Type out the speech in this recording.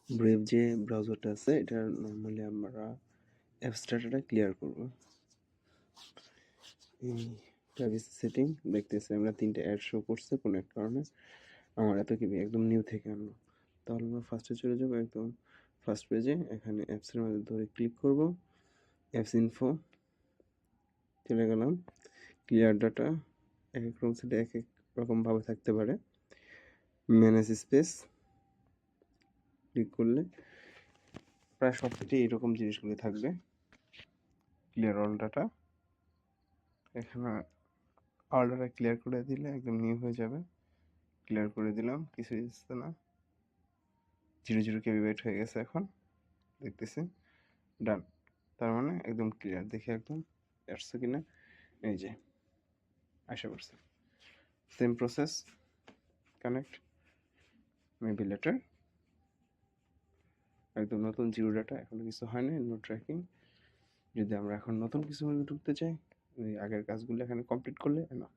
Brave যে ব্রাউজারটা আছে এটা নর্মালি আমরা অ্যাপস ডাটাটা ক্লিয়ার করব। এই প্রাইভেসি সেটিং দেখতেছি আমরা 3টে অ্যাড শো করছে কোনো এক কারণে। আমার এত কিবি একদম নিউ থেকে আনলো। তাহলে আমরা ফার্স্টে চলে যাবো একদম ফার্স্ট পেজে, এখানে অ্যাপসের মধ্যে ধরে ক্লিক করব, অ্যাপস ইনফো চলে গেলাম। ক্লিয়ার ডাটা এক এক রুম সেটে এক এক রকমভাবে থাকতে পারে। ম্যানেজ স্পেস ক্লিক করলে প্রায় সব ক্ষেত্রে এইরকম জিনিসগুলো থাকবে। ক্লিয়ার অল ডাটা, এখানে অল ডাটা ক্লিয়ার করে দিলে একদম নিউ হয়ে যাবে। ক্লিয়ার করে দিলাম, কিছু দিচ্ছে না, 0 কেবি বাইট হয়ে গেছে এখন দেখতেছি। ডান, তার মানে একদম ক্লিয়ার, দেখে একদম আসছে কিনা। এই যে আশা করছি same process, connect maybe letter. একদম নতুন জিরো ডাটা, এখনো কিছু হয় না, নো ট্র্যাকিং। যদি আমরা এখন নতুন কিছু ঢুকতে চাই, ওই আগের কাজগুলো এখানে কমপ্লিট করলে না